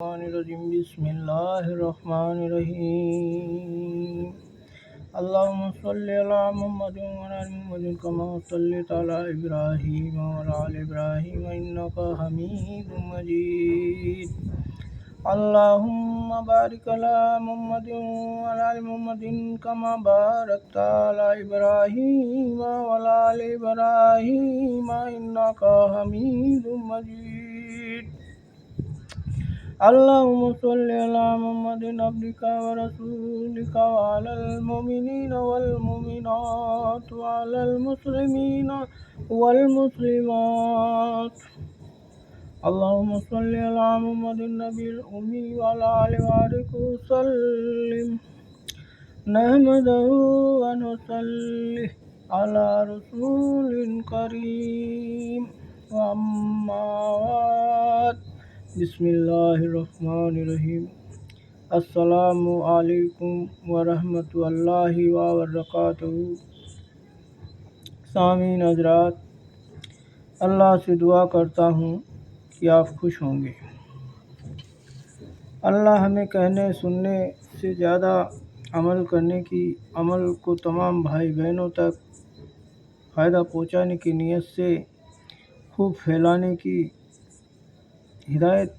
بسم الله الرحمن الرحيم. اللهم صل على محمد وعلى آل محمد كما صليت على إبراهيم وعلى آل إبراهيم إنك حميد مجيد. اللهم بارك على محمد وعلى آل محمد كما باركت على إبراهيم وعلى آل إبراهيم إنك حميد مجيد. اللهم صل على محمد عبدك ورسولك وعلى المؤمنين والمؤمنات وعلى المسلمين والمسلمات. اللهم صل على محمد النبي الأمي وعلى آله وصحبه وسلم. نحمده ونصلي على رسول كريم وأما بعد. بسم اللہ الرحمن الرحیم. السلام علیکم ورحمۃ اللہ وبرکاتہ. سامعین حضرات، اللہ سے دعا کرتا ہوں کہ آپ خوش ہوں گے. اللہ ہمیں کہنے سننے سے زیادہ عمل کرنے کی، عمل کو تمام بھائی بہنوں تک فائدہ پہنچانے کی نیت سے خوب پھیلانے کی ہدایت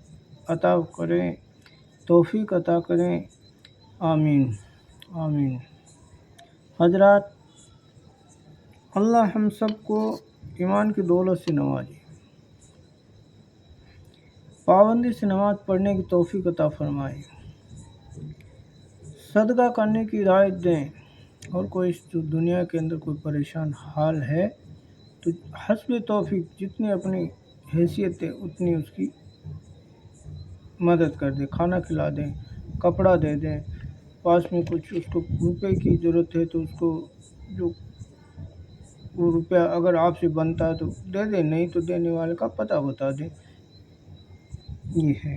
عطا کریں، توفیق عطا کریں. آمین آمین. حضرات، اللہ ہم سب کو ایمان کی دولت سے نوازے، پابندی سے نماز پڑھنے کی توفیق عطا فرمائے، صدقہ کرنے کی ہدایت دیں، اور کوئی دنیا کے اندر کوئی پریشان حال ہے تو حسب توفیق جتنی اپنی حیثیت ہے اتنی اس کی مدد کر دیں، کھانا کھلا دیں، کپڑا دے دیں. پاس میں کچھ اس کو روپے کی ضرورت ہے تو اس کو جو وہ روپیہ اگر آپ سے بنتا ہے تو دے دیں، نہیں تو دینے والے کا پتہ بتا دیں. یہ ہے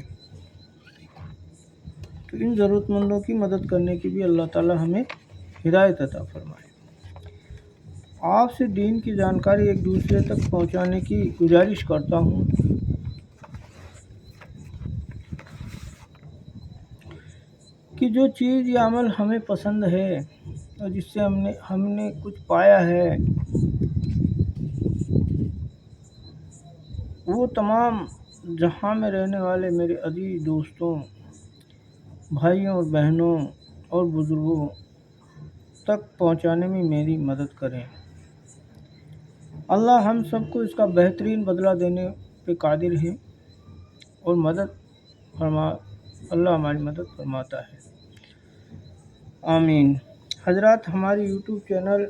تو ان ضرورت مندوں کی مدد کرنے کی بھی اللہ تعالی ہمیں ہدایت عطا فرمائے. آپ سے دین کی جانکاری ایک دوسرے تک پہنچانے کی گزارش کرتا ہوں کہ جو چیز یا عمل ہمیں پسند ہے اور جس سے ہم نے کچھ پایا ہے، وہ تمام جہاں میں رہنے والے میرے عزیز دوستوں، بھائیوں اور بہنوں اور بزرگوں تک پہنچانے میں میری مدد کریں. اللہ ہم سب کو اس کا بہترین بدلہ دینے پہ قادر ہے اور اللہ ہماری مدد فرماتا ہے. آمین. حضرات، ہماری یوٹیوب چینل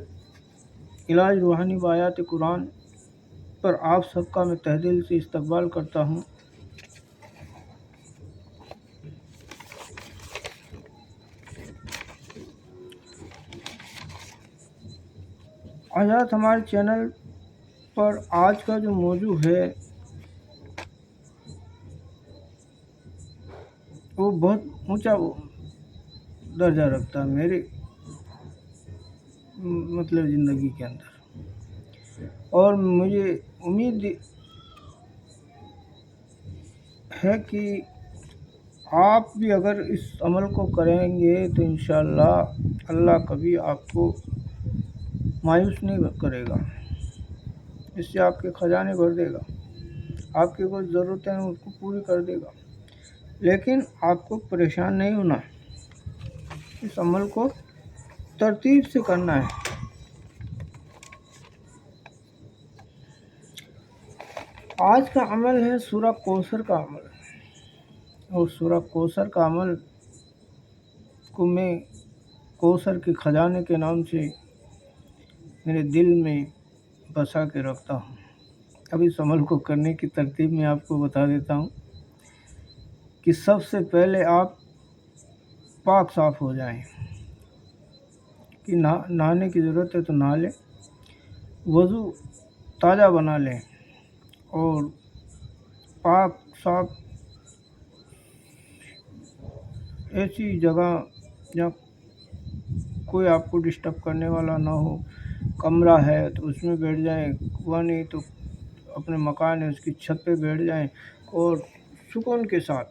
علاج روحانی بآیات قرآن پر آپ سب کا میں تہ دل سے استقبال کرتا ہوں. حضرات، ہمارے چینل پر آج کا جو موضوع ہے وہ بہت اونچا درجہ رکھتا ہے میرے زندگی کے اندر، اور مجھے امید ہے کہ آپ بھی اگر اس عمل کو کریں گے تو انشاءاللہ اللہ کبھی آپ کو مایوس نہیں کرے گا. اس سے آپ کے خزانے بھر دے گا، آپ کی کوئی ضرورتیں ہیں اس کو پوری کر دے گا. لیکن آپ کو پریشان نہیں ہونا، اس عمل کو ترتیب سے کرنا ہے. آج کا عمل ہے سورہ کوثر کا عمل، اور سورہ کوثر کا عمل کو میں کوثر کے خزانے کے نام سے میرے دل میں بسا کے رکھتا ہوں. اب اس عمل کو کرنے کی ترتیب میں آپ کو بتا دیتا ہوں کہ سب سے پہلے آپ پاک صاف ہو جائیں، کہ نہانے کی ضرورت ہے تو نہا لیں، وضو تازہ بنا لیں، اور پاک صاف ایسی جگہ جہاں کوئی آپ کو ڈسٹرب کرنے والا نہ ہو. کمرہ ہے تو اس میں بیٹھ جائیں، وہ نہیں تو اپنے مکان ہے اس کی چھت پہ بیٹھ جائیں اور سکون کے ساتھ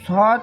7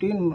3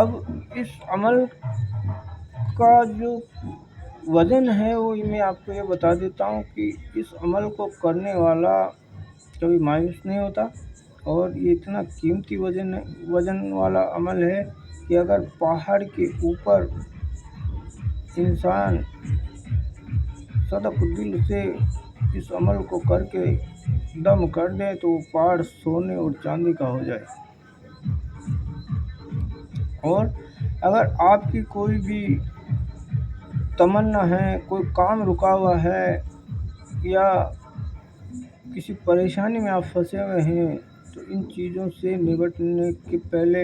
اب اس عمل کا جو وزن ہے وہ میں آپ کو یہ بتا دیتا ہوں کہ اس عمل کو کرنے والا کبھی مایوس نہیں ہوتا، اور یہ اتنا قیمتی وزن والا عمل ہے کہ اگر پہاڑ کے اوپر انسان صدق دل سے اس عمل کو کر کے دم کر دے تو وہ پہاڑ سونے اور چاندی کا ہو جائے۔ اور اگر آپ کی کوئی بھی تمنا ہے، کوئی کام رکا ہوا ہے، یا کسی پریشانی میں آپ پھنسے ہوئے ہیں، تو ان چیزوں سے نمٹنے کے پہلے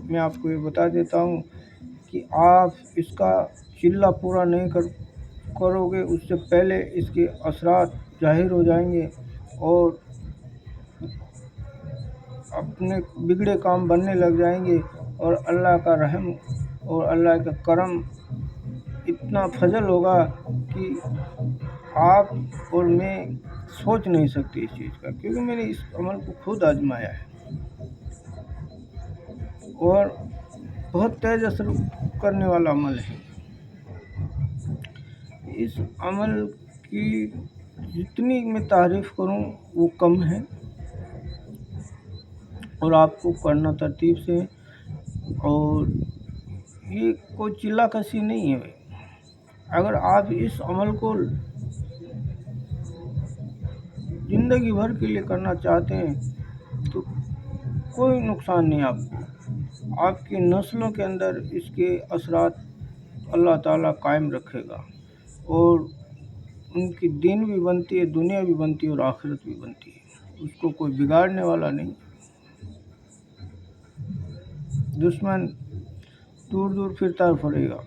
میں آپ کو یہ بتا دیتا ہوں کہ آپ اس کا چلہ پورا نہیں کرو گے، اس سے پہلے اس کے اثرات ظاہر ہو جائیں گے اور اپنے بگڑے کام بننے لگ جائیں گے، اور اللہ کا رحم اور اللہ کا کرم اتنا فضل ہوگا کہ آپ اور میں سوچ نہیں سکتے اس چیز کا، کیونکہ میں نے اس عمل کو خود آزمایا ہے اور بہت تیز اثر کرنے والا عمل ہے۔ اس عمل کی جتنی میں تعریف کروں وہ کم ہے، اور آپ کو کرنا ترتیب سے، اور یہ کوئی چلہ کسی نہیں ہے بھائی۔ اگر آپ اس عمل کو زندگی بھر کے لیے کرنا چاہتے ہیں تو کوئی نقصان نہیں آپ کو، آپ کی نسلوں کے اندر اس کے اثرات اللہ تعالیٰ قائم رکھے گا، اور ان کی دین بھی بنتی ہے، دنیا بھی بنتی ہے اور آخرت بھی بنتی ہے، اس کو کوئی بگاڑنے والا نہیں۔ دشمن دور دور پھرتا پھرے گا،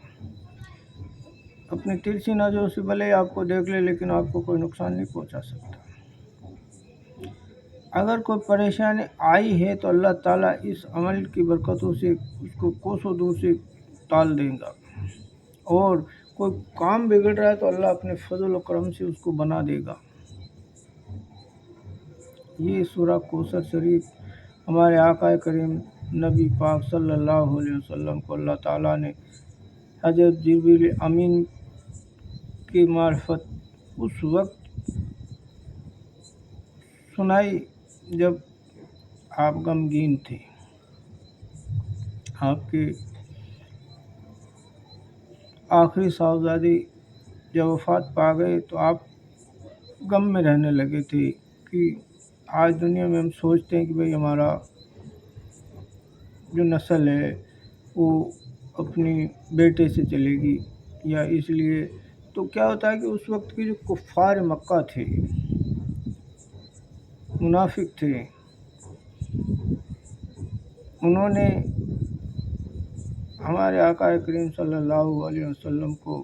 اپنی ترچھی نظروں سے بھلے آپ کو دیکھ لے لیکن آپ کو کوئی نقصان نہیں پہنچا سکتا۔ اگر کوئی پریشانی آئی ہے تو اللہ تعالیٰ اس عمل کی برکتوں سے اس کو کوسوں دور سے ٹال دے گا، اور کوئی کام بگڑ رہا ہے تو اللہ اپنے فضل و کرم سے اس کو بنا دے گا۔ یہ سورہ کوثر شریف ہمارے آقا کریم نبی پاک صلی اللہ علیہ وسلم کو اللہ تعالیٰ نے حضرت جبریل امین کی معرفت اس وقت سنائی جب آپ غمگین تھے، آپ کے آخری صاحبزادی جب وفات پا گئے تو آپ غم میں رہنے لگے تھے کہ آج دنیا میں ہم سوچتے ہیں کہ بھئی ہمارا جو نسل ہے وہ اپنی بیٹے سے چلے گی، یا اس لیے تو کیا ہوتا ہے کہ اس وقت کے جو کفار مکہ تھے، منافق تھے، انہوں نے ہمارے آقا کریم صلی اللہ علیہ وسلم کو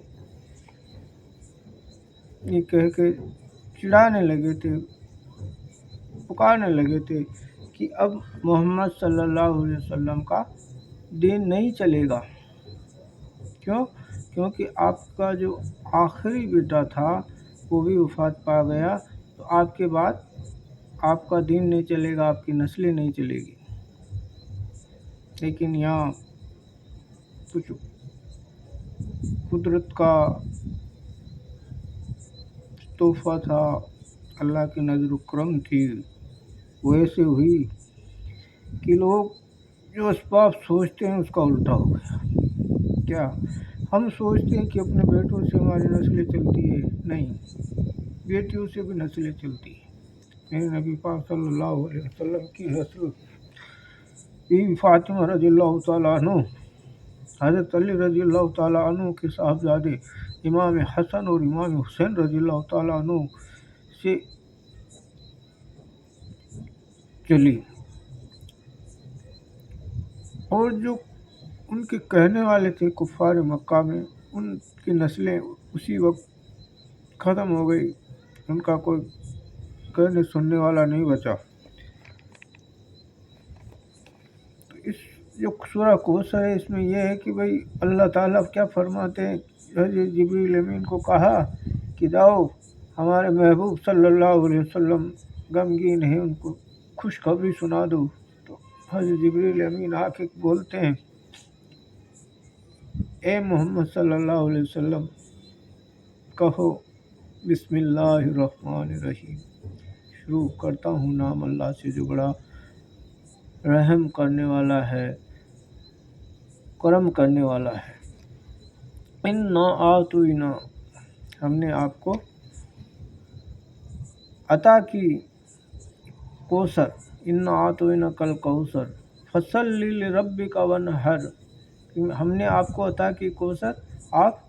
یہ کہہ کے چڑھانے لگے تھے، پکارنے لگے تھے کہ اب محمد صلی اللہ علیہ وسلم کا دین نہیں چلے گا۔ کیونکہ آپ کا جو آخری بیٹا تھا وہ بھی وفات پا گیا، تو آپ کے بعد آپ کا دین نہیں چلے گا، آپ کی نسلیں نہیں چلے گی۔ لیکن یہاں کچھ قدرت کا تحفہ تھا، اللہ کی نظر و کرم تھی، وہ ایسے ہوئی کہ لوگ جو اسباب سوچتے ہیں اس کا الٹا ہو گیا۔ کیا ہم سوچتے ہیں کہ اپنے بیٹوں سے ہماری نسلیں چلتی ہے؟ نہیں، بیٹیوں سے بھی نسلیں چلتی ہیں۔ میرے نبی پاک صلی اللہ علیہ وسلم کی نسل بی فاطمہ رضی اللہ تعالیٰ عنہ، حضرت علی رضی اللہ تعالیٰ عنہ کے صاحبزادے امام حسن اور امام حسین رضی اللہ تعالیٰ عنہ سے چلی، اور جو ان کے کہنے والے تھے کفار مکہ میں، ان کی نسلیں اسی وقت ختم ہو گئی، ان کا کوئی کہنے سننے والا نہیں بچا۔ تو اس جو سورہ کوثر ہے اس میں یہ ہے کہ بھئی اللہ تعالیٰ کیا فرماتے ہیں، حضرت جبریل امین کو کہا کہ جاؤ ہمارے محبوب صلی اللہ علیہ وسلم غمگین ہیں، ان کو خوشخبری سنا دو۔ تو حضرت جبریل امین آ کے بولتے ہیں اے محمد صلی اللہ علیہ وسلم کہو بسم اللہ الرحمن الرحیم، شروع کرتا ہوں نام اللہ سے جو بڑا رحم کرنے والا ہے، کرم کرنے والا ہے۔ انا اعطینا، ہم نے آپ کو عطا کی کوثر، انا اعطینا کل کوثر فصلی لربک وانحر، ہم نے آپ کو عطا کی کوثر، آپ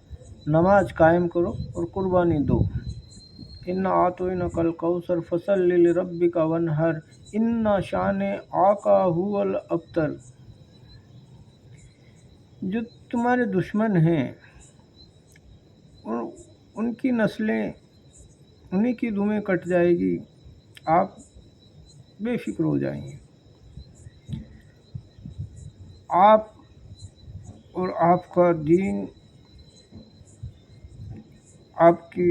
نماز قائم کرو اور قربانی دو۔ انا اعطینا کل کوثر فصلی لربک وانحر ان شانئک ھو الابتر، جو تمہارے دشمن ہیں ان کی نسلیں انہی کی دمیں کٹ جائے گی، آپ بے فکر ہو جائیں گے۔ آپ اور آپ کا دین، آپ کی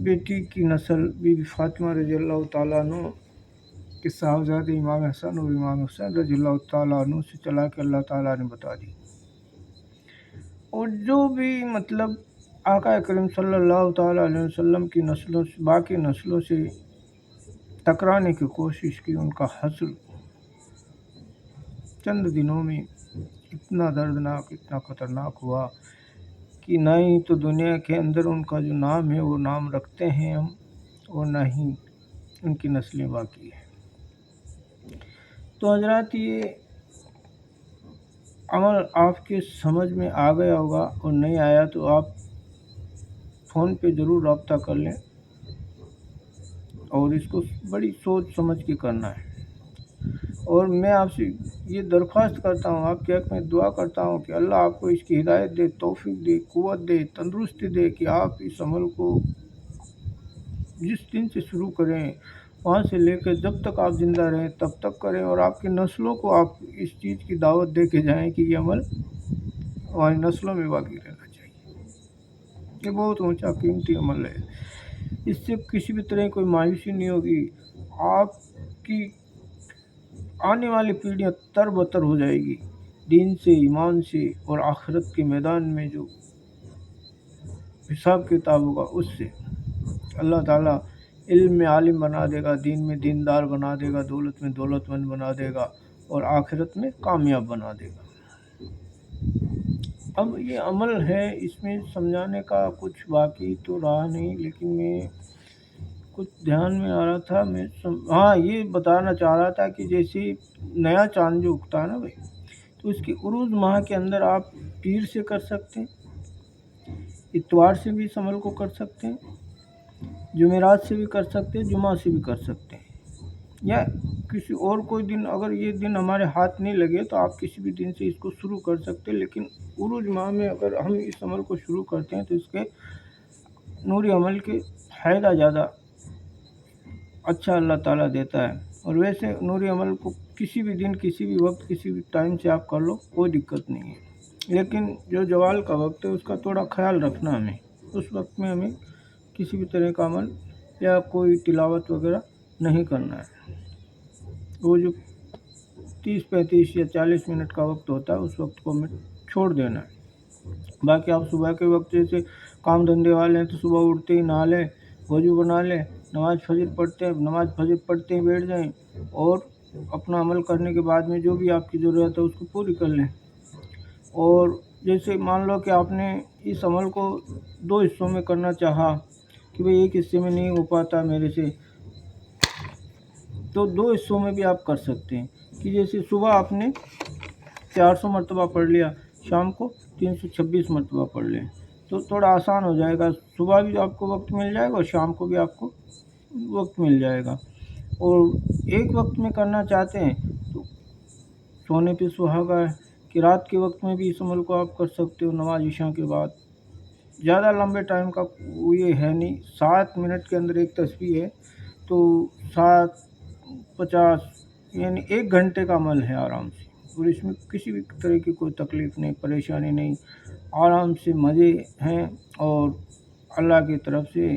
بیٹی کی نسل بی بی فاطمہ رضی اللہ تعالیٰ عنہ کے صاحبزادے امام حسن اور امام حسین رضی اللہ تعالیٰ عنہ سے چلا کے اللہ تعالیٰ نے بتا دی۔ اور جو بھی مطلب آقا کریم صلی اللہ تعالیٰ علیہ وسلم کی نسلوں سے، باقی نسلوں سے ٹکرانے کی کوشش کی، ان کا حشر چند دنوں میں اتنا دردناک، اتنا خطرناک ہوا کہ نہ ہی تو دنیا کے اندر ان کا جو نام ہے وہ نام رکھتے ہیں ہم، اور نہ ہی ان کی نسلیں باقی ہیں۔ تو حضرات یہ عمل آپ کے سمجھ میں آ گیا ہوگا، اور نہیں آیا تو آپ فون پہ ضرور رابطہ کر لیں، اور اس کو بڑی سوچ سمجھ کے کرنا ہے۔ اور میں آپ سے یہ درخواست کرتا ہوں، آپ کے حق میں دعا کرتا ہوں کہ اللہ آپ کو اس کی ہدایت دے، توفیق دے، قوت دے، تندرستی دے کہ آپ اس عمل کو جس دن سے شروع کریں وہاں سے لے کے جب تک آپ زندہ رہیں تب تک کریں، اور آپ کی نسلوں کو آپ اس چیز کی دعوت دے کے جائیں کہ یہ عمل ہماری نسلوں میں باقی رہنا چاہیے۔ یہ بہت اونچا قیمتی عمل ہے، اس سے کسی بھی طرح کوئی مایوسی نہیں ہوگی، آپ کی آنے والی پیڑھیاں تر بتر ہو جائے گی دین سے، ایمان سے، اور آخرت کے میدان میں جو حساب کتاب ہوگا اس سے اللہ تعالیٰ علم میں عالم بنا دے گا، دین میں دیندار بنا دے گا، دولت میں دولت مند بنا دے گا، اور آخرت میں کامیاب بنا دے گا۔ اب یہ عمل ہے، اس میں سمجھانے کا کچھ باقی تو رہا نہیں، لیکن میں کچھ دھیان میں آ رہا تھا، ہاں یہ بتانا چاہ رہا تھا کہ جیسے نیا چاند جو اگتا ہے نا بھائی، تو اس کی عروج ماہ کے اندر آپ پیر سے کر سکتے ہیں، اتوار سے بھی اس عمل کو کر سکتے ہیں، جمعرات سے بھی کر سکتے ہیں، جمعہ سے بھی کر سکتے ہیں، یا کسی اور کوئی دن، اگر یہ دن ہمارے ہاتھ نہیں لگے تو آپ کسی بھی دن سے اس کو شروع کر سکتے ہیں، لیکن عروج ماہ میں اگر ہم اس عمل کو شروع کرتے ہیں تو اس کے نوری عمل کے فائدہ زیادہ اچھا اللہ تعالیٰ دیتا ہے۔ اور ویسے نوری عمل کو کسی بھی دن، کسی بھی وقت، کسی بھی ٹائم سے آپ کر لو، کوئی دقت نہیں ہے، لیکن جو زوال کا وقت ہے اس کا تھوڑا خیال رکھنا ہمیں، اس وقت میں ہمیں کسی بھی طرح کا عمل یا کوئی تلاوت وغیرہ نہیں کرنا ہے۔ وہ جو 30، 35 یا 40 منٹ کا وقت ہوتا ہے اس وقت کو ہمیں چھوڑ دینا ہے۔ باقی آپ صبح کے وقت جیسے کام دھندے والے ہیں تو صبح اٹھتے ہی نہا لیں، وضو بنا لیں، نماز فجر پڑھتے ہیں، نماز فجر پڑھتے ہی بیٹھ جائیں، اور اپنا عمل کرنے کے بعد میں جو بھی آپ کی ضرورت ہے اس کو پوری کر لیں۔ اور جیسے مان لو کہ آپ نے اس عمل کو 2 حصوں میں کرنا چاہا کہ بھئی ایک حصے میں نہیں ہو پاتا میرے سے، تو 2 حصوں میں بھی آپ کر سکتے ہیں، کہ جیسے صبح آپ نے 400 مرتبہ پڑھ لیا، شام کو 326 مرتبہ پڑھ لیں، تو تھوڑا آسان ہو جائے گا، صبح بھی آپ کو وقت مل جائے گا اور شام کو بھی آپ کو وقت مل جائے گا۔ اور ایک وقت میں کرنا چاہتے ہیں تو سونے پہ سہاگا ہے کہ رات کے وقت میں بھی اس عمل کو آپ کر سکتے ہو، نماز عشاء کے بعد۔ زیادہ لمبے ٹائم کا یہ ہے نہیں، 7 منٹ کے اندر ایک تسبیح ہے، تو 7، 50 یعنی 1 گھنٹے کا عمل ہے آرام سے، اور اس میں کسی بھی طرح کی کوئی تکلیف نہیں، پریشانی نہیں، آرام سے مزے ہیں، اور اللہ کی طرف سے